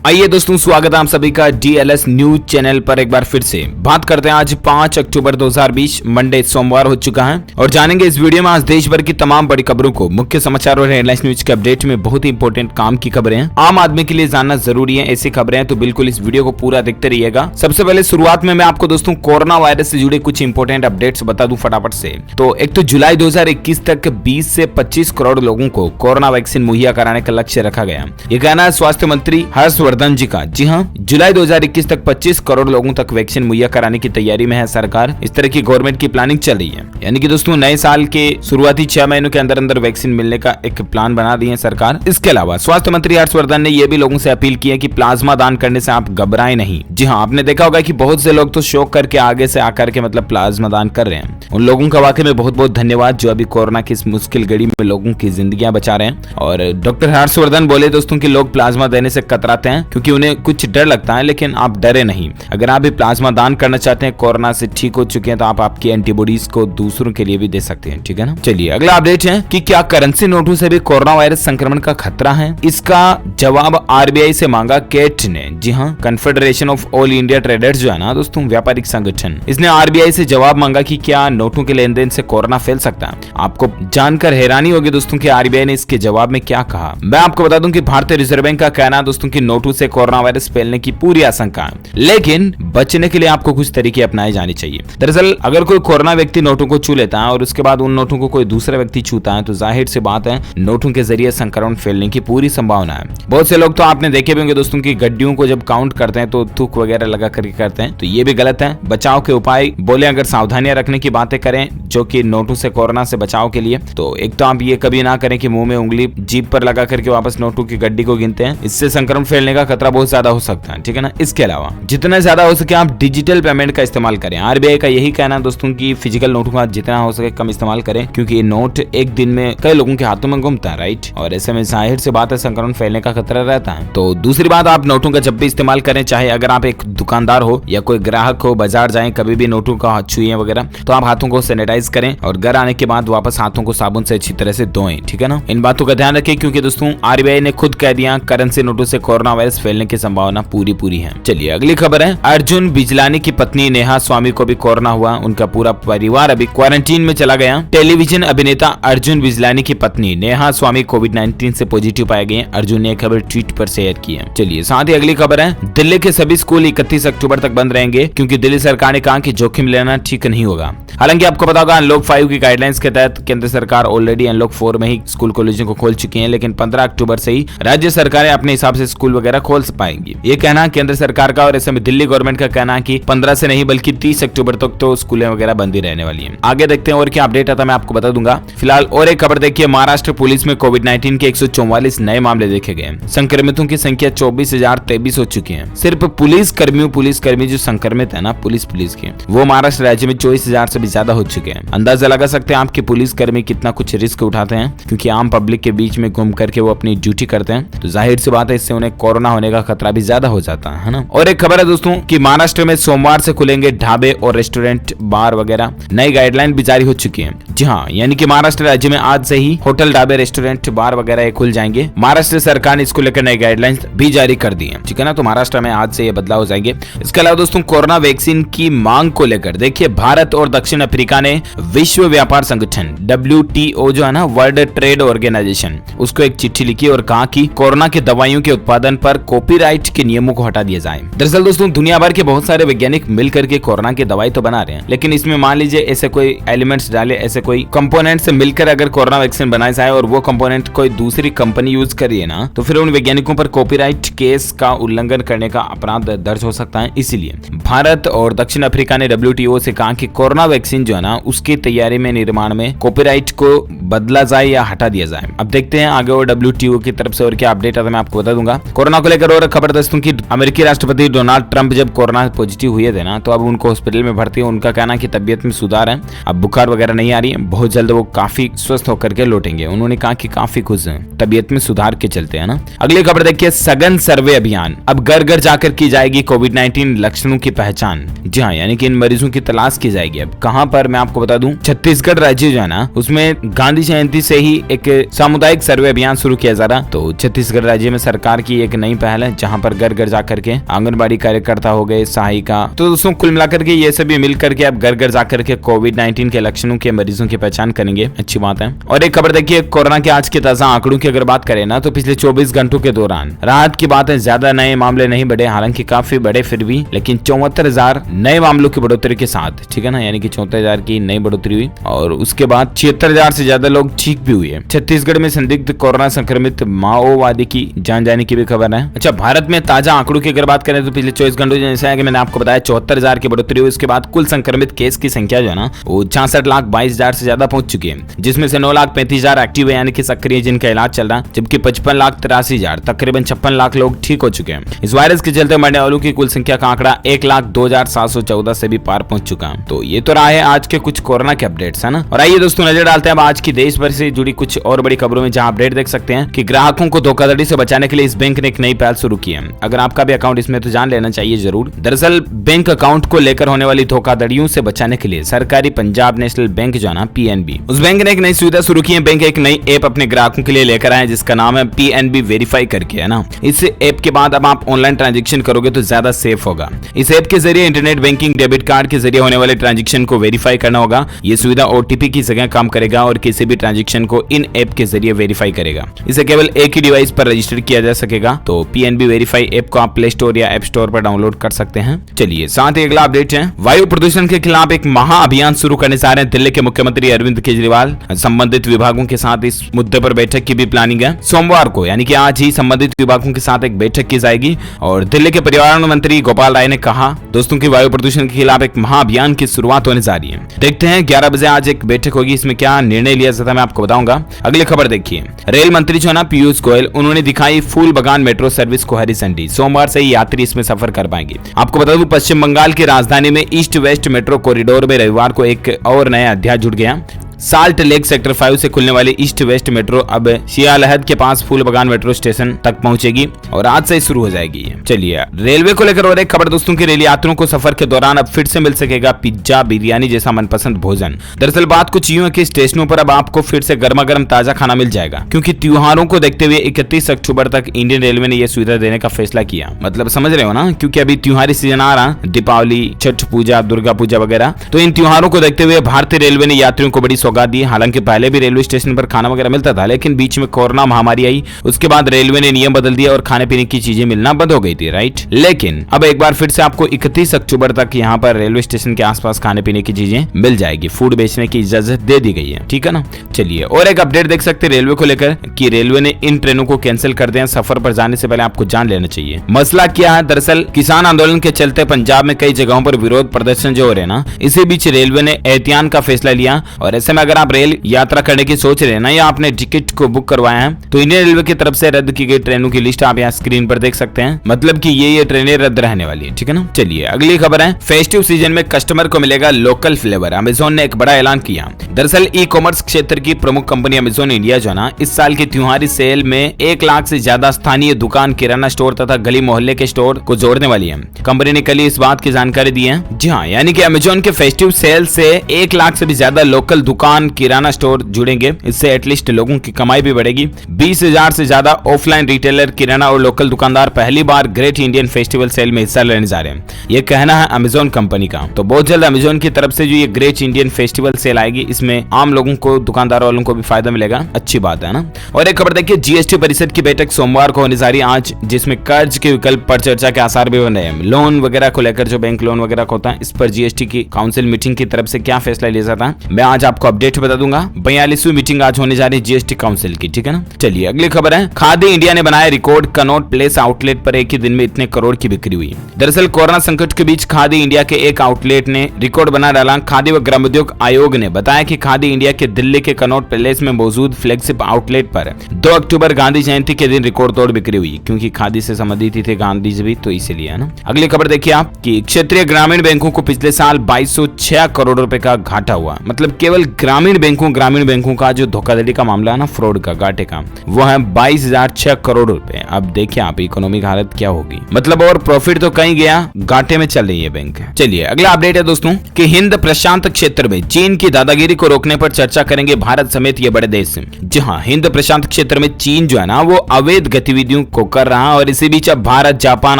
आइए दोस्तों, स्वागत है आप सभी का DLS न्यूज चैनल पर। एक बार फिर से बात करते हैं। आज 5 अक्टूबर 2020 मंडे सोमवार हो चुका है और जानेंगे इस वीडियो में आज देश भर की तमाम बड़ी खबरों को। मुख्य समाचार और हेडलाइंस न्यूज के अपडेट में बहुत ही इंपॉर्टेंट काम की खबरें हैं, आम आदमी के लिए जानना जरूरी है। ऐसी खबरें हैं तो बिल्कुल इस वीडियो को पूरा देखते रहिएगा। सबसे पहले शुरुआत में मैं आपको दोस्तों कोरोना वायरस से जुड़े कुछ इंपॉर्टेंट अपडेट्स बता दूं फटाफट से। तो एक तो जुलाई 2021 तक 20 से 25 करोड़ लोगों को कोरोना वैक्सीन मुहैया कराने का लक्ष्य रखा गया। ये कहना है स्वास्थ्य मंत्री हर्षवर्धन जी का। जी हाँ, जुलाई 2021 तक 25 करोड़ लोगों तक वैक्सीन मुहैया कराने की तैयारी में है सरकार। इस तरह की गवर्नमेंट की प्लानिंग चल रही है, यानी कि दोस्तों नए साल के शुरुआती 6 महीनों के अंदर अंदर वैक्सीन मिलने का एक प्लान बना दी है सरकार। इसके अलावा स्वास्थ्य मंत्री हर्षवर्धन ने यह भी लोगों से अपील की है कि प्लाज्मा दान करने से आप घबराएं नहीं। जी हाँ, आपने देखा होगा कि बहुत से लोग तो शौक करके आगे से आकर के मतलब प्लाज्मा दान कर रहे हैं। उन लोगों का वाकई में बहुत बहुत धन्यवाद जो अभी कोरोना की इस मुश्किल घड़ी में लोगों की जिंदगियां बचा रहे हैं। और डॉक्टर हर्षवर्धन बोले दोस्तों कि लोग प्लाज्मा देने से कतराते हैं क्योंकि उन्हें कुछ डर लगता है, लेकिन आप डरे नहीं। अगर आप भी प्लाज्मा दान करना चाहते हैं, कोरोना से ठीक हो चुके हैं, तो आप आपकी एंटीबॉडीज को दूसरों के लिए भी दे सकते हैं। ठीक है ना। चलिए अगला अपडेट है कि क्या करेंसी नोटों से भी कोरोना वायरस संक्रमण का खतरा है। इसका जवाब RBI से मांगा कैट ने। जी हाँ, confederation of all India traders जो है ना दोस्तों, व्यापारिक संगठन, इसने RBI से जवाब मांगा कि क्या नोटों के लेन देन से कोरोना फैल सकता है। आपको जानकर हैरानी होगी दोस्तों कि RBI ने इसके जवाब में क्या कहा। मैं आपको बता दूं कि भारतीय रिजर्व बैंक का कहना है दोस्तों कि नोटों से कोरोना वायरस फैलने की पूरी आशंका है, लेकिन बचने के लिए आपको कुछ तरीके अपनाए जाने चाहिए। दरअसल अगर कोई कोरोना व्यक्ति नोटों को छू लेता है और उसके बाद उन नोटों को कोई दूसरा व्यक्ति छूता है, तो जाहिर सी बात है नोटों के जरिए संक्रमण फैलने की पूरी संभावना है। बहुत से लोग तो आपने देखे भी होंगे दोस्तों की गड्डियों को जब काउंट करते हैं तो थूक वगैरह लगा करके करते हैं, तो ये भी गलत है। बचाव के उपाय बोले अगर सावधानियां रखने की बातें करें जो कि नोटों से कोरोना से बचाव के लिए, तो एक तो आप ये कभी ना करें कि मुंह में उंगली जीभ पर लगा करके वापस नोटों की गड्डी को गिनते हैं। इससे संक्रमण फैलने का खतरा बहुत ज्यादा हो सकता है। ठीक है ना। इसके अलावा जितना ज्यादा हो सके आप डिजिटल पेमेंट का इस्तेमाल करें। RBI का यही कहना है दोस्तों कि फिजिकल नोटों का जितना हो सके कम इस्तेमाल करें, क्योंकि ये नोट एक दिन में कई लोगों के हाथों में घूमता है, राइट। और ऐसे में जाहिर सी बात है संक्रमण फैलने का खतरा रहता है। तो दूसरी बात, आप नोटों का जब भी इस्तेमाल करें, चाहे अगर आप एक दुकानदार हो या कोई ग्राहक हो, बाजार जाएं, कभी भी नोटों का हाथ छुए वगैरह, तो आप हाथों को सैनिटाइज करें और घर आने के बाद वापस हाथों को साबुन से अच्छी तरह से धोएं। ठीक है ना। इन बातों का ध्यान रखें क्योंकि दोस्तों RBI ने खुद कह दिया करेंसी नोटों से कोरोना वायरस फैलने की संभावना पूरी है। चलिए अगली खबर है, अर्जुन बिजलानी की पत्नी नेहा स्वामी को भी कोरोना हुआ। उनका पूरा परिवार अभी क्वारंटीन में चला गया। टेलीविजन अभिनेता अर्जुन बिजलानी की पत्नी नेहा स्वामी कोविड-19 से पॉजिटिव पाए गए। अर्जुन ने खबर ट्वीट पर शेयर की है। चलिए साथ ही अगली खबर है, दिल्ली के सभी स्कूल 31 अक्टूबर तक बंद रहेंगे क्योंकि दिल्ली सरकार ने कहा कि जोखिम लेना ठीक नहीं होगा। हालांकि आपको पता होगा अनलॉक 5 की गाइडलाइंस के तहत केंद्र सरकार ऑलरेडी अनलॉक 4 में ही स्कूल कॉलेजों को खोल चुकी है, लेकिन 15 अक्टूबर से ही राज्य सरकारें अपने हिसाब से स्कूल वगैरह खोल पाएंगी। ये कहना केंद्र सरकार का और ऐसे में दिल्ली गवर्नमेंट का कहना है कि 15 से नहीं बल्कि 30 अक्टूबर तक तो स्कूलें वगैरह बंद ही रहने वाली हैं। आगे देखते हैं और क्या अपडेट आता है, मैं आपको बता दूंगा। फिलहाल और एक खबर देखिए, महाराष्ट्र पुलिस में कोविड-19 के 144 नए मामले देखे गए। संक्रमितों की संख्या 24,023 हो चुकी है। सिर्फ पुलिसकर्मी जो संक्रमित है ना पुलिस के, वो महाराष्ट्र राज्य में 24,000 से भी ज्यादा हो चुके हैं। अंदाजा लगा सकते हैं आपके पुलिसकर्मी कितना कुछ रिस्क उठाते हैं, क्योंकि आम पब्लिक के बीच में घूम करके वो अपनी ड्यूटी करते हैं, तो जाहिर सी बात है इससे उन्हें कोरोना होने का खतरा भी ज्यादा हो जाता है ना। और एक खबर है दोस्तों कि महाराष्ट्र में सोमवार से खुलेंगे ढाबे और रेस्टोरेंट, बार वगैरह। नई गाइडलाइन भी जारी हो चुकी है। जी हाँ, यानी कि महाराष्ट्र राज्य में आज से ही होटल, ढाबे, रेस्टोरेंट, बार वगैरह खुल जाएंगे। महाराष्ट्र सरकार ने इसको लेकर नई गाइडलाइंस भी जारी कर दी है। ठीक है ना। तो महाराष्ट्र में आज से ये बदलाव हो जाएंगे। इसके अलावा दोस्तों कोरोना वैक्सीन की मांग को लेकर देखिए, भारत और दक्षिण अफ्रीका ने विश्व व्यापार संगठन WTO जो है ना, वर्ल्ड ट्रेड ऑर्गेनाइजेशन, उसको एक चिट्ठी लिखी और कहा कि कोरोना के दवाइयों के उत्पादन पर कॉपीराइट के नियमों को हटा दिया जाए। दरअसल दोस्तों दुनिया भर के बहुत सारे वैज्ञानिक मिलकर के कोरोना की दवाई तो बना रहे हैं, लेकिन इसमें मान लीजिए ऐसे कोई एलिमेंट्स डाले, ऐसे कोई कंपोनेंट से मिलकर अगर कोरोना वैक्सीन बनाया जाए और वो कंपोनेंट कोई दूसरी कंपनी यूज करिए ना, तो फिर उन वैज्ञानिकों पर कॉपीराइट केस का उल्लंघन करने का अपराध दर्ज हो सकता है। इसीलिए भारत और दक्षिण अफ्रीका ने WTO से कहा कि कोरोना वैक्सीन जो है ना, उसकी तैयारी में, निर्माण में कॉपीराइट को बदला जाए या हटा दिया जाए। अब देखते हैं आगे और WTO की तरफ से और क्या अपडेट आता है, मैं आपको बता दूंगा। कोरोना को लेकर और खबर दोस्तों की, अमेरिकी राष्ट्रपति डोनाल्ड ट्रंप जब कोरोना पॉजिटिव हुए थे ना, तो अब उनको हॉस्पिटल में भर्ती है। उनका कहना कि तबियत में सुधार है, अब बुखार वगैरह नहीं आ रही है, बहुत जल्द वो काफी स्वस्थ होकर के लौटेंगे। उन्होंने कहा कि काफी खुश हैं तबियत में सुधार के चलते, है ना। अगली खबर देखिए, सघन सर्वे अभियान, अब घर घर जाकर की जाएगी कोविड-19 लक्षणों की पहचान। जी हाँ, यानी कि इन मरीजों की तलाश की जाएगी। अब कहां पर, मैं आपको बता दूं, छत्तीसगढ़ राज्य जो है ना, उसमें गांधी जयंती से ही एक सामुदायिक सर्वे अभियान शुरू किया जा रहा। तो छत्तीसगढ़ राज्य में सरकार की एक नई पहल है, जहां पर घर घर जाकर के आंगनबाड़ी कार्यकर्ता हो गए, सहायिका, तो दोस्तों कुल मिलाकर के ये सभी मिलकर के अब घर घर जाकर के कोविड-19 के लक्षणों के मरीजों की पहचान करेंगे। अच्छी बात है। और एक खबर देखिए, कोरोना के आज के ताजा आंकड़ों की अगर बात करें ना, तो पिछले 24 घंटों के दौरान राहत की बात है, ज्यादा नए मामले नहीं बढ़े, हालांकि काफी बड़े फिर भी, लेकिन 74,000 नए मामलों की बढ़ोतरी के साथ, ठीक है ना, यानी कि 74,000 की नई बढ़ोतरी हुई और उसके बाद 76,000 से ज्यादा लोग ठीक भी हुए। छत्तीसगढ़ में संदिग्ध कोरोना संक्रमित माओवादी की जान जाने की भी खबर है। अच्छा, भारत में ताजा आंकड़ों की अगर बात करें तो पिछले 24 घंटों जैसा है कि मैंने आपको बताया 74,000 की बढ़ोतरी हुई। उसके बाद कुल संक्रमित केस की संख्या जो है ना, वो 66,22,000 से ज्यादा पहुंच चुकी है, जिसमें से 9,35,000 एक्टिव है, यानी कि सक्रिय, जिनका इलाज चल रहा है, जबकि 55,83,000 तकरीबन 56 लाख लोग ठीक हो चुके हैं। इस वायरस के चलते मरने वालों की कुल संख्या का आंकड़ा 1,02,714 से भी पार पहुंच चुका है। तो ये तो रहा है आज के कुछ कोरोना के अपडेट्स, है ना। और आइए दोस्तों नजर डालते हैं अब आज की देश भर से जुड़ी कुछ और बड़ी खबरों में, जहां अपडेट देख सकते हैं कि ग्राहकों को धोखाधड़ी से बचाने के लिए इस बैंक ने एक नई पहल शुरू की है। अगर आपका भी अकाउंट इसमें तो जान लेना चाहिए जरूर। दरअसल बैंक अकाउंट को लेकर होने वाली धोखाधड़ियों से बचाने के लिए सरकारी पंजाब नेशनल बैंक जो है ना, पीएनबी, उस बैंक ने एक नई सुविधा शुरू की है। बैंक एक नई ऐप अपने ग्राहकों के लिए लेकर आए, जिसका नाम है पीएनबी वेरीफाई करके, है ना। इस ऐप के बाद अब आप ऑनलाइन ट्रांजैक्शन करोगे तो ज्यादा सेफ होगा। इस ऐप के जरिए इंटरनेट बैंकिंग, डेबिट कार्ड के जरिए होने वाले ट्रांजैक्शन को वेरीफाई करना होगा। ये सुविधा ओटीपी की जगह काम करेगा और किसी भी ट्रांजैक्शन को इन ऐप के जरिए वेरीफाई करेगा। इसे केवल एक ही डिवाइस पर रजिस्टर किया जा सकेगा। तो पीएनबी वेरीफाई ऐप को आप प्ले स्टोर या ऐप स्टोर पर डाउनलोड कर सकते हैं। चलिए साथ ही अगला अपडेट है, वायु प्रदूषण के खिलाफ एक महाअभियान शुरू करने जा रहे हैं दिल्ली के मुख्यमंत्री अरविंद केजरीवाल। संबंधित विभागों के साथ इस मुद्दे पर बैठक की भी प्लानिंग है। सोमवार को यानी कि आज ही संबंधित विभागों के साथ एक बैठक की जाएगी। और दिल्ली के पर्यावरण मंत्री गोपाल राय ने कहा दोस्तों की वायु प्रदूषण के खिलाफ एक महाअभियान की शुरुआत होने जा रही है। देखते हैं 11 बजे आज एक बैठक होगी, इसमें क्या निर्णय लिया जाता है मैं आपको बताऊंगा। अगली खबर देखिए, रेल मंत्री जो है ना पीयूष गोयल, उन्होंने दिखाई फूल बागान मेट्रो सर्विस को हरी झंडी। सोमवार से यात्री इसमें सफर कर पाएंगे। आपको बता दूं पश्चिम बंगाल की राजधानी में ईस्ट वेस्ट मेट्रो कॉरिडोर में रविवार को एक और नया अध्याय जुड़ गया। साल्ट लेक सेक्टर 5 से खुलने वाली ईस्ट वेस्ट मेट्रो अब सियालहद के पास फूल बागान मेट्रो स्टेशन तक पहुंचेगी और आज से शुरू हो जाएगी। चलिए रेलवे को लेकर और एक खबर दोस्तों की, रेल यात्रियों को सफर के दौरान अब फिर से मिल सकेगा पिज्जा, बिरयानी जैसा मनपसंद भोजन। दरअसल बात कुछ यूं है कि स्टेशनों पर अब आपको फिर से गर्मा गर्म ताजा खाना मिल जाएगा, क्योंकि त्योहारों को देखते हुए 31 अक्टूबर तक इंडियन रेलवे ने यह सुविधा देने का फैसला किया। मतलब समझ रहे हो ना, क्योंकि अभी त्योहारी सीजन आ रहा, दीपावली, छठ पूजा, दुर्गा पूजा वगैरह, तो इन त्योहारों को देखते हुए भारतीय रेलवे ने यात्रियों को बड़ी सौगात दी। हालांकि पहले भी रेलवे स्टेशन पर खाना वगैरह मिलता था, लेकिन बीच में कोरोना महामारी आई, उसके बाद रेलवे ने नियम बदल दिया और खाने पीने की चीजें मिलना बंद हो गई थी, राइट। लेकिन अब एक बार फिर से आपको 31 अक्टूबर तक यहाँ पर रेलवे स्टेशन के आसपास खाने पीने की चीजें मिल जाएगी, फूड बेचने की इजाजत दे दी गई है, ठीक है ना। चलिए और एक अपडेट देख सकते हैं रेलवे को लेकर कि रेलवे ने इन ट्रेनों को कैंसिल कर दिया। सफर पर जाने से पहले आपको जान लेना चाहिए मसला क्या है। दरअसल किसान आंदोलन के चलते पंजाब में कई जगहों पर विरोध प्रदर्शन जो हो रहे हैं ना, इसी बीच रेलवे ने एहतियात का फैसला लिया। और ऐसे में अगर आप रेल यात्रा करने की सोच रहे हैं ना, या आपने टिकट को बुक करवाया है, तो इंडियन रेलवे की तरफ से रद्द की गई ट्रेनों की लिस्ट आप यहाँ स्क्रीन पर देख सकते हैं। मतलब कि ये ट्रेनें रद्द रहने वाली है, ठीक है ना। चलिए अगली खबर है, फेस्टिव सीजन में कस्टमर को मिलेगा लोकल फ्लेवर। अमेज़न ने एक बड़ा ऐलान किया। दरअसल ई कॉमर्स क्षेत्र की प्रमुख कंपनी अमेज़न इंडिया जो ना, इस साल की त्योहारी सेल में 1 लाख से ज्यादा स्थानीय दुकान, किराना स्टोर तथा गली मोहल्ले के स्टोर को जोड़ने वाली है। कंपनी ने कल इस बात की जानकारी दी है। जी हाँ, यानी कि अमेज़न के फेस्टिव सेल से 1 लाख से भी ज्यादा लोकल दुकान, किराना स्टोर जुड़ेंगे। इससे एटलीस्ट लोगों की कमाई भी बढ़ेगी। 20,000 से ज्यादा ऑफलाइन रिटेलर, किराना और लोकल दुकानदार पहली बार ग्रेट इंडियन फेस्टिवल सेल में हिस्सा लेने जा रहे हैं, ये कहना है अमेज़न कंपनी का। तो बहुत जल्द अमेज़न की तरफ से जो ये ग्रेट इंडियन फेस्टिवल सेल आएगी, इसमें आम लोगों को, दुकानदार वालों को भी फायदा मिलेगा। अच्छी बात है ना। और एक खबर देखिए, जीएसटी परिषद की बैठक सोमवार को होने जा रही है आज, जिसमें कर्ज के विकल्प पर चर्चा के आसार भी बन रहे हैं। लोन वगैरह को लेकर, जो बैंक लोन वगैरह होता है, इस पर जीएसटी की काउंसिल मीटिंग की तरफ से क्या फैसला लिया जाता है, मैं आज आपको अपडेट बता दूंगा। 42वीं मीटिंग आज होने जा रही है जीएसटी काउंसिल की, ठीक है ना। चलिए अगली खबर है, खादी इंडिया ने बनाया रिकॉर्ड, कनॉट प्लेस आउटलेट पर एक ही दिन में इतने करोड़ की बिक्री हुई। दरअसल कोरोना संकट के बीच खादी इंडिया के एक आउटलेट ने रिकॉर्ड बना डाला। खादी व ग्रामोद्योग आयोग ने बताया कि खादी इंडिया के दिल्ली के कनॉट प्लेस में मौजूद फ्लैगशिप आउटलेट पर 2 अक्टूबर गांधी जयंती के दिन रिकॉर्ड तोड़ बिक्री हुई, क्योंकि खादी से संबंधित थे गांधी जी भी, तो इसीलिए है ना। अगली खबर देखिए आप कि क्षेत्रीय ग्रामीण बैंकों को पिछले साल 2206 करोड़ रुपए का घाटा हुआ। मतलब केवल ग्रामीण बैंकों का जो धोखाधड़ी का मामला है ना, फ्रॉड का, घाटे का, वो है 22,006 करोड़ रुपए। अब देखिए आप इकोनॉमी की हालत क्या होगी, मतलब और प्रॉफिट तो कहीं गया, घाटे में चल रही है बैंक। चलिए अगला अपडेट है दोस्तों कि हिंद प्रशांत क्षेत्र में चीन की दादागिरी को रोकने पर चर्चा करेंगे भारत समेत ये बड़े देश। जी हाँ, हिंद प्रशांत क्षेत्र में चीन जो है ना वो अवैध गतिविधियों को कर रहा है और इसी बीच अब भारत, जापान,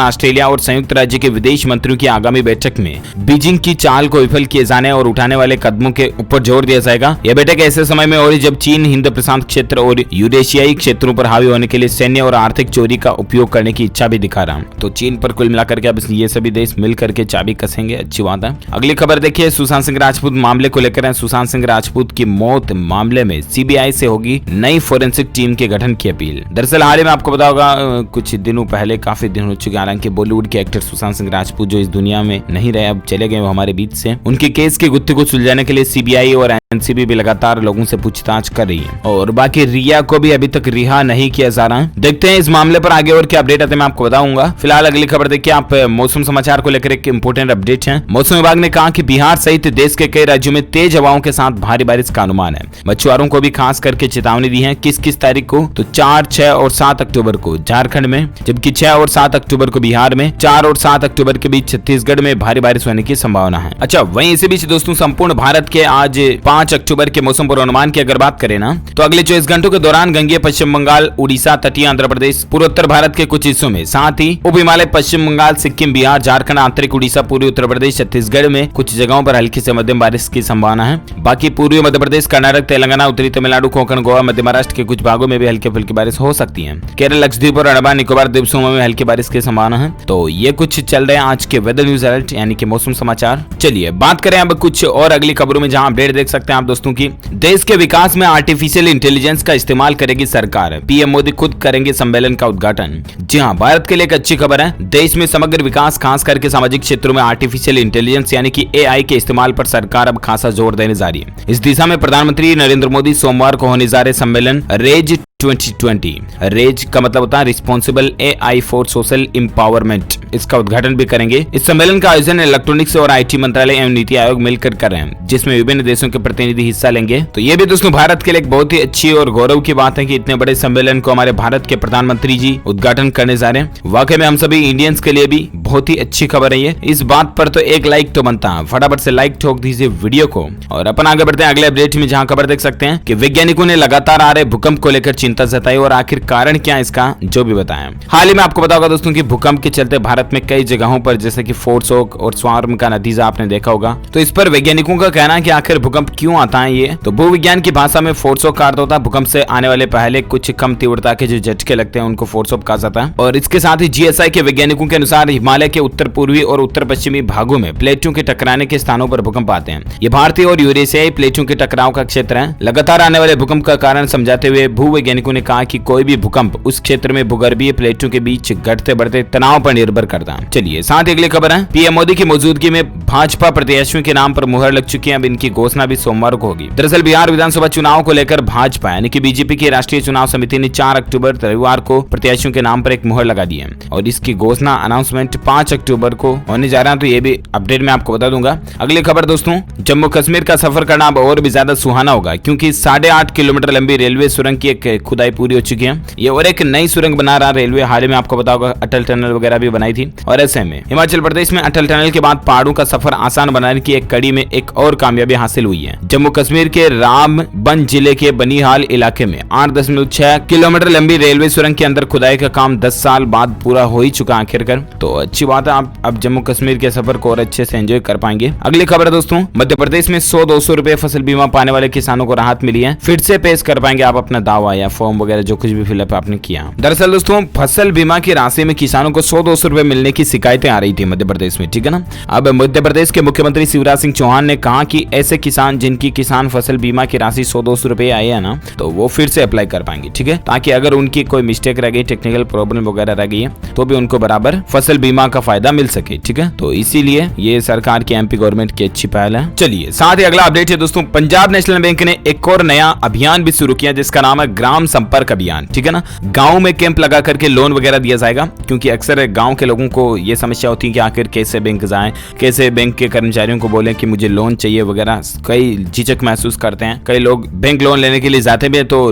ऑस्ट्रेलिया और संयुक्त राज्य के विदेश मंत्रियों की आगामी बैठक में बीजिंग की चाल को विफल किए जाने और उठाने वाले कदमों के ऊपर जोर दिया जाएगा। यह बैठक ऐसे समय में हो रही जब चीन हिंद प्रशांत क्षेत्र और यूरेशियाई क्षेत्रों पर हावी होने के लिए सैन्य और आर्थिक चोरी का उपयोग करने की इच्छा भी दिखा रहा। तो चीन पर कुल मिलाकर के अब ये सभी देश मिलकर के चाबी कसेंगे, अच्छी बात है। अगली खबर देखिए, सुशांत सिंह राजपूत मामले को लेकर है। सुशांत सिंह राजपूत की मौत मामले में सीबीआई से होगी नई फोरेंसिक टीम के गठन की अपील। दरअसल हाल ही में आपको पता होगा कुछ दिनों पहले, काफी दिन हो चुके, हालांकि बॉलीवुड के एक्टर सुशांत सिंह राजपूत जो इस दुनिया में नहीं रहे, अब चले गए वो हमारे बीच से, उनके केस के गुत्थे को सुलझाने के लिए सीबीआई और एनसीबी भी लगातार लोगों से पूछताछ कर रही है और बाकी रिया को भी अभी तक रिहा नहीं किया जा रहा है। देखते हैं इस मामले पर आगे और क्या अपडेट आते हैं, मैं आपको बताऊंगा। फिलहाल अगली खबर देखिए आप, मौसम समाचार को लेकर एक इंपोर्टेंट अपडेट है। मौसम विभाग ने कहा कि बिहार सहित देश के कई राज्यों में तेज हवाओं के साथ भारी बारिश का अनुमान है। मछुआरों को भी खास करके चेतावनी दी है। किस तारीख को, तो 4, 6 और 7 अक्टूबर को झारखंड में, जबकि 6 और 7 अक्टूबर को बिहार में, 4 और 7 अक्टूबर के बीच छत्तीसगढ़ में भारी बारिश होने की संभावना है। अच्छा, वहीं इसी बीच दोस्तों संपूर्ण भारत के आज 5 अक्टूबर के मौसम पूर्वानुमान की अगर बात करें ना, तो अगले 24 घंटों के दौरान गंगेय पश्चिम बंगाल, उड़ीसा, तटीय आंध्र प्रदेश, पूर्वोत्तर भारत के कुछ हिस्सों में, साथ ही उप हिमालय, पश्चिम बंगाल, सिक्किम, बिहार, झारखंड, आंतरिक उड़ीसा, पूर्वी उत्तर प्रदेश, छत्तीसगढ़ में कुछ जगहों पर हल्की से मध्यम बारिश की संभावना है। बाकी पूर्वी मध्य प्रदेश, कर्नाटक, तेलंगाना, उत्तरी तमिलनाडु, कोंकण, गोवा, मध्य महाराष्ट्र के कुछ भागों में भी हल्की फुल्की बारिश हो सकती है। केरल, लक्षद्वीप और अंडमान निकोबार द्वीप समूह में हल्की बारिश की संभावना है। तो ये कुछ चल रहे हैं आज के वेदर न्यूज अलर्ट यानी कि मौसम समाचार। चलिए बात करें अब कुछ और अगली खबरों में, जहां अपडेट देख सकते हैं आप दोस्तों की। देश के विकास में आर्टिफिशियल इंटेलिजेंस का इस्तेमाल करेगी सरकार, पीएम मोदी खुद करेंगे सम्मेलन का उद्घाटन। जी हां, भारत के लिए एक अच्छी खबर है। देश में समग्र विकास, खास करके सामाजिक क्षेत्रों में आर्टिफिशियल इंटेलिजेंस यानी कि एआई के इस्तेमाल पर सरकार अब खासा जोर देने जा रही है। इस दिशा में प्रधानमंत्री नरेंद्र मोदी सोमवार को होने जा रहे सम्मेलन रेज 2020, रेज का मतलब होता है responsible AI for social empowerment, इसका उद्घाटन भी करेंगे। इस सम्मेलन का आयोजन इलेक्ट्रॉनिक्स और आईटी मंत्रालय एवं नीति आयोग मिलकर कर रहे हैं, जिसमें विभिन्न देशों के प्रतिनिधि हिस्सा लेंगे। तो ये भी दोस्तों भारत के लिए एक बहुत ही अच्छी और गौरव की बात है कि इतने बड़े सम्मेलन को हमारे भारत के प्रधानमंत्री जी उद्घाटन करने जा रहे हैं। वाकई में हम सभी इंडियंस के लिए भी बहुत ही अच्छी खबर है ये। इस बात पर तो एक लाइक तो बनता है, फटाफट से लाइक ठोक दीजिए वीडियो को। और अपन आगे बढ़ते हैं अगले अपडेट में, जहां खबर देख सकते हैं कि वैज्ञानिकों ने लगातार आ रहे भूकंप को लेकर चिंता जताई और आखिर कारण क्या इसका जो भी बताया। हाल ही में आपको पता होगा दोस्तों कि भूकंप के चलते भारत में कई जगहों पर जैसे कि फोरशॉक और स्वार्म का नतीजा आपने देखा होगा। तो इस पर वैज्ञानिकों का कहना है कि आखिर भूकंप क्यों आता है ये। तो भूविज्ञान की भाषा में फोरशॉक का अर्थ होता है भूकंप से आने वाले पहले कुछ कम तीव्रता के जो झटके लगते हैं उनको फोरशॉक कहा जाता है। और इसके साथ ही जीएसआई के वैज्ञानिकों के अनुसार हिमालय के उत्तर पूर्वी और उत्तर पश्चिमी भागों में प्लेटों के टकराने के स्थानों पर भूकंप आते हैं। ये भारतीय और यूरेशियाई प्लेटों के टकराव का क्षेत्र है। लगातार आने वाले भूकंप का कारण समझाते हुए भूवैज्ञानिकों ने कहा कि कोई भी भूकंप उस क्षेत्र में भूगर्भीय प्लेटों के बीच घटते बढ़ते तनाव पर निर्भर करता है। चलिए साथ ही अगली खबर है, पीएम मोदी की मौजूदगी में भाजपा प्रत्याशियों के नाम पर मुहर लग चुकी है। अब इनकी घोषणा भी सोमवार को होगी। दरअसल बिहार विधानसभा चुनाव को लेकर भाजपा यानी कि बीजेपी की राष्ट्रीय चुनाव समिति ने 4 अक्टूबर रविवार को प्रत्याशियों के नाम पर एक मुहर लगा दी है और इसकी घोषणा अनाउंसमेंट 5 अक्टूबर को होने जा रहा है। तो ये भी अपडेट में आपको बता दूंगा। अगली खबर दोस्तों, जम्मू कश्मीर का सफर करना अब और भी ज्यादा सुहाना होगा क्योंकि 8.5 किलोमीटर लंबी रेलवे सुरंग की एक खुदाई पूरी हो चुकी है। ये और एक नई सुरंग बना रहा रेलवे। हाल ही में आपको पता होगा अटल टनल वगैरह भी बनाई थी। और ऐसे में हिमाचल प्रदेश में अटल टनल के बाद पहाड़ों का सफर आसान बनाने की एक कड़ी में एक और कामयाबी हासिल हुई है। जम्मू कश्मीर के रामबन जिले के बनिहाल इलाके में 8.6 किलोमीटर लंबी रेलवे सुरंग के अंदर खुदाई का काम 10 साल बाद पूरा हो ही चुका आखिरकार। तो अच्छी बात है, आप अब जम्मू कश्मीर के सफर को और अच्छे से एंजॉय कर पाएंगे। अगली खबर दोस्तों, मध्य प्रदेश में 100-200 रुपए फसल बीमा पाने वाले किसानों को राहत मिली है। फिर से पेश कर पाएंगे आप अपना दावा या फॉर्म वगैरह जो कुछ भी फिलअप आपने किया। दरअसल दोस्तों फसल बीमा की राशि में किसानों को 100-200 रुपए मिलने की शिकायतें आ रही थी मध्य प्रदेश में, ठीक है ना। अब मध्य प्रदेश के मुख्यमंत्री शिवराज सिंह चौहान ने कहा कि ऐसे किसान जिनकी किसान फसल बीमा की राशि 100-200 रुपए आई है ना, तो वो फिर से अप्लाई कर पाएंगे, ठीक है, ताकि अगर उनकी कोई मिस्टेक रह गई, टेक्निकल प्रॉब्लम वगैरह रह गई है तो भी उनको बराबर फसल बीमा का फायदा मिल सके, ठीक है। तो इसीलिए ये सरकार की एमपी गवर्नमेंट की अच्छी पहल है। चलिए साथ ही अगला अपडेट है दोस्तों, पंजाब नेशनल बैंक ने एक और नया अभियान भी शुरू किया जिसका नाम है ग्राम संपर्क अभियान, ठीक है ना। गांव में कैंप लगा करके लोन वगैरह दिया जाएगा, क्योंकि अक्सर गांव के लोगों को ये समस्या होती है कि आखिर कैसे बैंक जाएं, कैसे बैंक के कर्मचारियों को बोलें कि मुझे लोन चाहिए वगैरह। कई झिझक महसूस करते हैं। कई लोग बैंक लोन लेने के लिए जाते भी हैं तो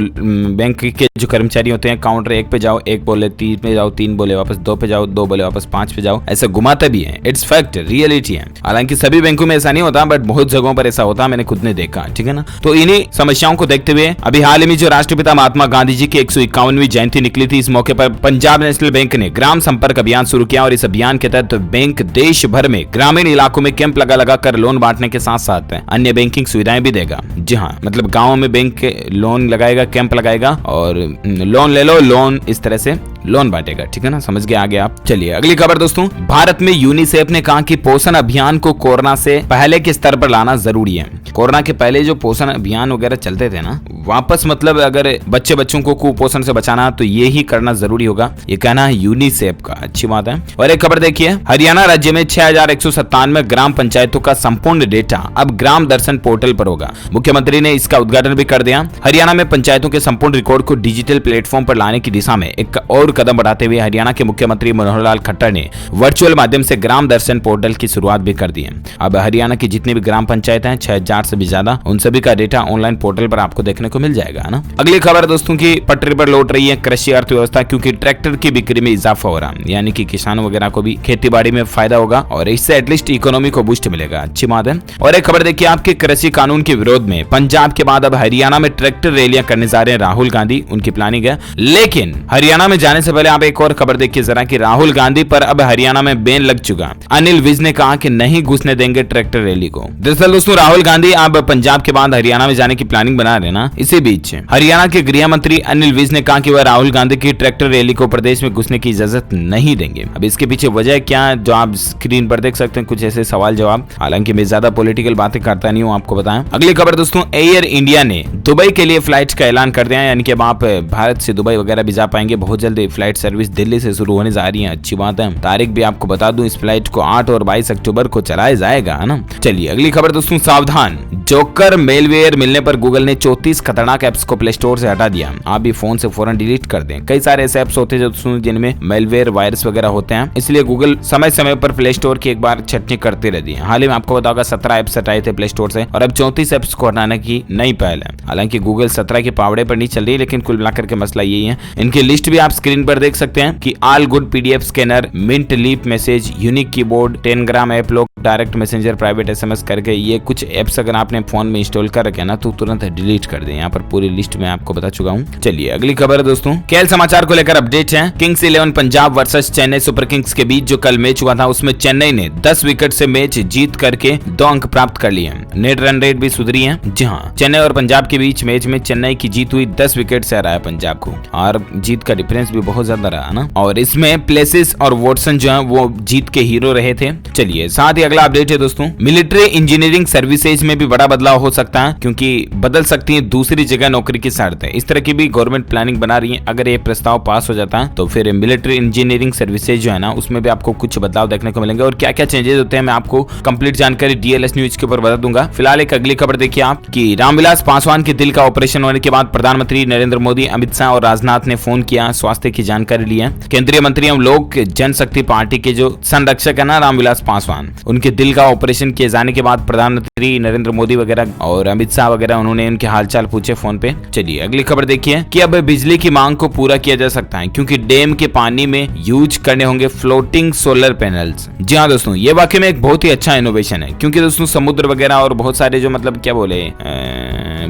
बैंक के जो कर्मचारी होते हैं काउंटर 1 पे जाओ, 1 बोले 3 पे जाओ, 3 बोले वापस 2 पे जाओ, 2 बोले वापस 5 पे जाओ, ऐसा घुमाते भी है। इट्स फैक्ट, रियलिटी है। हालांकि सभी बैंकों में ऐसा नहीं होता, बट बहुत जगहों पर ऐसा होता, मैंने खुद ने देखा, ठीक है ना। तो इन्हीं समस्याओं को देखते हुए अभी हाल ही में जो राष्ट्रपिता महात्मा गांधी जी की 151वीं जयंती निकली थी, इस मौके पर पंजाब नेशनल बैंक ने ग्राम संपर्क अभियान शुरू किया और इस अभियान के तहत बैंक देश भर में ग्रामीण इलाकों में कैंप लगा कर लोन बांटने के साथ साथ अन्य बैंकिंग सुविधाएं भी देगा। जी हाँ, मतलब गाँव में बैंक लोन लगाएगा, कैंप लगाएगा और लोन ले लो, लोन इस तरह से लोन बांटेगा, ठीक है ना। समझ गए आगे आप। चलिए अगली खबर दोस्तों, भारत में यूनिसेफ ने कहा कि पोषण अभियान को कोरोना से पहले के स्तर पर लाना जरूरी है। कोरोना के पहले जो पोषण अभियान वगैरह चलते थे ना, वापस मतलब अगर बच्चों को कुपोषण से बचाना तो ये ही करना जरूरी होगा, ये कहना है यूनिसेफ का। अच्छी बात है। और एक खबर देखिए, हरियाणा राज्य में 6197 ग्राम पंचायतों का संपूर्ण डेटा अब ग्राम दर्शन पोर्टल पर होगा। मुख्यमंत्री ने इसका उद्घाटन भी कर दिया। हरियाणा में पंचायतों के संपूर्ण रिकॉर्ड को डिजिटल प्लेटफॉर्म पर लाने की दिशा में एक और कदम बढ़ाते हुए हरियाणा के मुख्यमंत्री मनोहर लाल खट्टर ने वर्चुअल माध्यम से ग्राम दर्शन पोर्टल की शुरुआत भी कर दी है। अब हरियाणा की जितनी भी ग्राम पंचायत हैं, 6000 से भी ज्यादा, उन सभी का डेटा ऑनलाइन पोर्टल पर आपको देखने को मिल जाएगा ना। अगली खबर दोस्तों की पटरी पर लौट रही है कृषि अर्थव्यवस्था, क्योंकि ट्रैक्टर की बिक्री में इजाफा हो रहा है, यानी कि किसानों वगैरह को भी खेती बाड़ी में फायदा होगा और इससे एटलीस्ट इकोनॉमी को बूस्ट मिलेगा। अच्छी बात है। और एक खबर देखिए, आपके कृषि कानून के विरोध में पंजाब के बाद अब हरियाणा में ट्रैक्टर रैलियां करने जा रहे हैं राहुल गांधी, उनकी प्लानिंग है। लेकिन हरियाणा में जाने से पहले आप एक और खबर देखिए जरा कि राहुल गांधी पर अब हरियाणा में बैन लग चुका। अनिल विज ने कहा कि नहीं घुसने देंगे ट्रैक्टर रैली को। दरअसल दोस्तों राहुल गांधी अब पंजाब के बाद हरियाणा में जाने की प्लानिंग बना रहे हैं ना। इसी बीच हरियाणा के गृह मंत्री अनिल विज ने कहा कि वह राहुल गांधी की ट्रैक्टर रैली को प्रदेश में घुसने की इजाजत नहीं देंगे। अब इसके पीछे वजह क्या, जो आप स्क्रीन पर देख सकते हैं, कुछ ऐसे सवाल जवाब। हालांकि मैं ज्यादा पॉलिटिकल बातें करता नहीं हूँ, आपको बताएं। अगली खबर दोस्तों, एयर इंडिया ने दुबई के लिए फ्लाइट का ऐलान कर दिया है, यानी कि अब आप भारत से दुबई वगैरह भी जा पाएंगे। बहुत जल्दी फ्लाइट सर्विस दिल्ली से शुरू होने जा रही है। अच्छी बात है। तारीख भी आपको बता दूं, इस फ्लाइट को 8 और 22 अक्टूबर को चलाया जाएगा, है ना। चलिए अगली खबर दोस्तों, सावधान, जोकर मेलवेयर मिलने पर गूगल ने 34 खतरनाक ऐप्स को प्ले स्टोर से हटा दिया। आप भी फोन से फौरन डिलीट कर दें। कई सारे ऐसे ऐप्स होते हैं जिनमें मेलवेयर वायरस वगैरह होते हैं, इसलिए गूगल समय समय पर प्ले स्टोर की एक बार छटनी करती रहती है। हाल ही में आपको बताऊंगा 17 ऐप्स हटाए थे प्ले स्टोर से और अब 34 ऐप्स को हटाने की नई पहल है। हालांकि गूगल 17 के पावड़े पर नहीं चल रही, लेकिन कुल मिलाकर के मसला यही है। इनकी लिस्ट भी आप स्क्रीन पर देख सकते हैं कि all good PDF scanner, mint leap message, unique keyboard, 10 gram app lock, direct messenger, private SMS करके ये कुछ ऐप्स अगर आपने फोन में इंस्टॉल कर रखे ना तो तुरंत डिलीट कर दें। यहाँ पर पूरी लिस्ट में आपको बता चुका हूँ। चलिए अगली खबर दोस्तों, खेल समाचार को लेकर अपडेट है। Kings 11 Punjab versus Chennai super Kings के बीच जो कल मैच हुआ था उसमें चेन्नई ने 10 विकेट से मैच जीत करके 2 अंक प्राप्त कर लिए। नेट रन रेट भी सुधरी है। जी हाँ, चेन्नई और पंजाब के बीच मैच में चेन्नई की जीत हुई, 10 विकेट से हराया पंजाब को और जीत का डिफरेंस भी बहुत ज्यादा रहा ना। और इसमें प्लेसिस और वॉटसन जो है वो जीत के हीरो रहे थे। चलिए साथ ही अगला अपडेट है दोस्तों, मिलिट्री इंजीनियरिंग सर्विसेज में भी बड़ा बदलाव हो सकता है, क्योंकि बदल सकती है दूसरी जगह नौकरी की शर्तें। इस तरह की भी गवर्नमेंट प्लानिंग बना रही है। अगर ये प्रस्ताव पास हो जाता है तो फिर मिलिट्री इंजीनियरिंग सर्विसेज जो है ना उसमें भी आपको कुछ बदलाव देखने को मिलेंगे। और क्या क्या चेंजेस होते हैं मैं आपको कंप्लीट जानकारी डीएलएस न्यूज के ऊपर बता दूंगा। फिलहाल एक अगली खबर देखिए आप कि रामविलास पासवान के दिल का ऑपरेशन होने के बाद प्रधानमंत्री नरेंद्र मोदी, अमित शाह और राजनाथ ने फोन किया, स्वास्थ्य की जानकारी ली है। केंद्रीय मंत्री एवं लोक जनशक्ति पार्टी के जो संरक्षक है ना रामविलास पासवान, उनके दिल का ऑपरेशन किए जाने के बाद प्रधानमंत्री नरेंद्र मोदी वगैरह और अमित शाह वगैरह उन्होंने उनके हालचाल पूछे फोन पे। चलिए अगली खबर देखिए कि अब बिजली की मांग को पूरा किया जा सकता है, क्योंकि डैम के पानी में यूज करने होंगे फ्लोटिंग सोलर पैनल्स। जी हाँ दोस्तों, ये वाकई में एक बहुत ही अच्छा इनोवेशन है, क्योंकि दोस्तों समुद्र वगैरह और बहुत सारे जो मतलब क्या बोले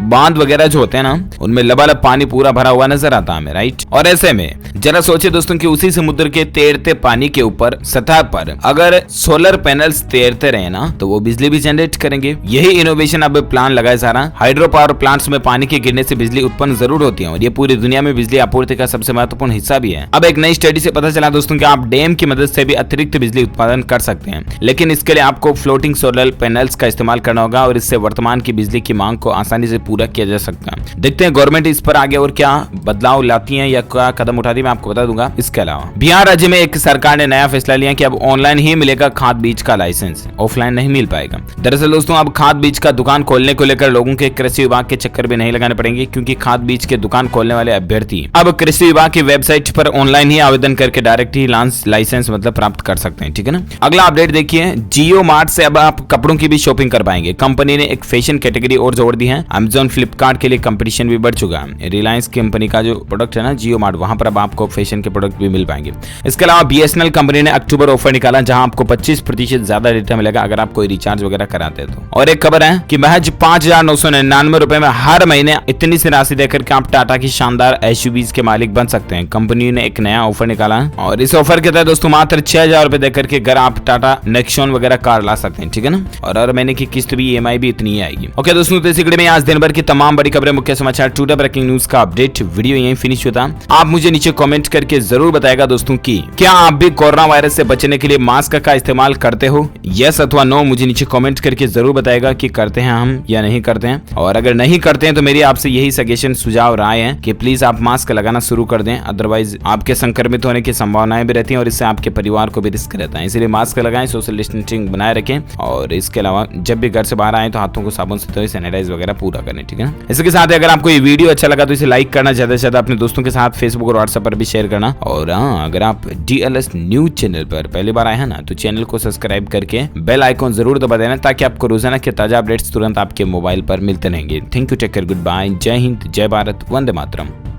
बांध वगैरह जो होते हैं ना उनमें लबालब पानी पूरा भरा हुआ नजर आता है, राइट। और ऐसे में जरा सोचिए दोस्तों कि उसी समुद्र के तैरते पानी के ऊपर सतह पर अगर सोलर पैनल्स तैरते रहे ना तो वो बिजली भी जनरेट करेंगे। यही इनोवेशन अब प्लान लगाया जा रहा है। हाइड्रो पावर प्लांट्स में पानी के गिरने से बिजली उत्पन्न जरूर होती है और ये पूरी दुनिया में बिजली आपूर्ति का सबसे महत्वपूर्ण हिस्सा भी है। अब एक नई स्टडी से पता चला दोस्तों कि आप डैम की मदद से भी अतिरिक्त बिजली उत्पादन कर सकते हैं, लेकिन इसके लिए आपको फ्लोटिंग सोलर पैनल्स का इस्तेमाल करना होगा और इससे वर्तमान की बिजली की मांग को आसानी से पूरा किया जा सकता है। देखते हैं गवर्नमेंट इस पर आगे और क्या बदलाव लाती है या क्या कदम उठाती है, मैं आपको बता दूंगा। इसके अलावा बिहार राज्य में एक सरकार ने नया फैसला लिया कि अब ऑनलाइन ही मिलेगा खाद बीज का लाइसेंस, ऑफलाइन नहीं मिल पाएगा। दरअसल दोस्तों अब खाद बीज का दुकान खोलने को लेकर लोगों के कृषि विभाग के चक्कर भी नहीं लगाने पड़ेंगे, क्योंकि खाद बीज के दुकान खोलने वाले अभ्यर्थी अब कृषि विभाग की वेबसाइट पर ऑनलाइन ही आवेदन करके डायरेक्ट ही लाइसेंस मतलब प्राप्त कर सकते हैं। ठीक है ना। अगला अपडेट देखिए, जियो मार्ट से अब आप कपड़ों की भी शॉपिंग कर पाएंगे। कंपनी ने एक फैशन कैटेगरी और जोड़ दी है। अमेजॉन फ्लिपकार्ट के लिए कंपटीशन भी बढ़ चुका है। रिलायंस कंपनी का जो प्रोडक्ट है ना जियो मार्ट, वहां पर अब आपको फैशन के प्रोडक्ट भी मिल पाएंगे। इसके अलावा बीएसएनएल कंपनी ने अक्टूबर ऑफर निकाला जहां आपको 25% ज्यादा डेटा मिलेगा अगर आप कोई रिचार्ज वगैरह कराते हैं तो। और एक खबर है कि महज 5,999 रुपए में हर महीने इतनी सी राशि देकर के आप टाटा की शानदार एसयूवीज के मालिक बन सकते हैं। कंपनी ने एक नया ऑफर निकाला है और इस ऑफर के तहत दोस्तों मात्र 6,000 रुपए देकर के घर आप टाटा नेक्सॉन वगैरह कार ला सकते हैं। ठीक है ना। और हर महीने की किस्त भी ईएमआई भी इतनी ही आएगी। ओके दोस्तों, तो इसी वीडियो में आज दिन भर की तमाम बड़ी खबरें, मुख्य समाचार, टुडे ब्रेकिंग न्यूज का अपडेट वीडियो यहीं फिनिश होता। आप मुझे नीचे कमेंट करके जरूर बताएगा दोस्तों की क्या आप भी कोरोना वायरस से बचने के लिए मास्क का इस्तेमाल करते हो, यस अथवा नो। मुझे नीचे कमेंट करके जरूर बताएगा कि करते हैं हम या नहीं करते हैं। और अगर नहीं करते हैं तो मेरी आपसे यही सजेशन, सुझाव, राय है कि प्लीज आप मास्क लगाना शुरू कर दें, अदरवाइज आपके संक्रमित होने की संभावनाएं भी रहती हैं और इससे आपके परिवार को भी रिस्क रहता है। इसलिए मास्क लगाएं, सोशल डिस्टेंसिंग बनाए रखें और इसके अलावा जब भी घर से बाहर आए तो हाथों को साबुन से धोएं, सैनिटाइज वगैरह पूरा करें। ठीक है ना। इसके साथ अगर आपको ये वीडियो अच्छा लगा तो इसे लाइक करना, ज्यादा से ज्यादा अपने दोस्तों के साथ फेसबुक और व्हाट्सएप पर भी शेयर करना। और हाँ, अगर आप डीएलएस न्यूज चैनल पर पहली बार आए हैं ना तो चैनल को सब्सक्राइब करके बेल आइकॉन जरूर दबा देना ताकि आपको रोजाना के ताजा अपडेट्स तुरंत आपके मोबाइल पर मिलते रहेंगे। Thank you, take care, goodbye, जय हिंद, जय भारत, वंदे मातरम।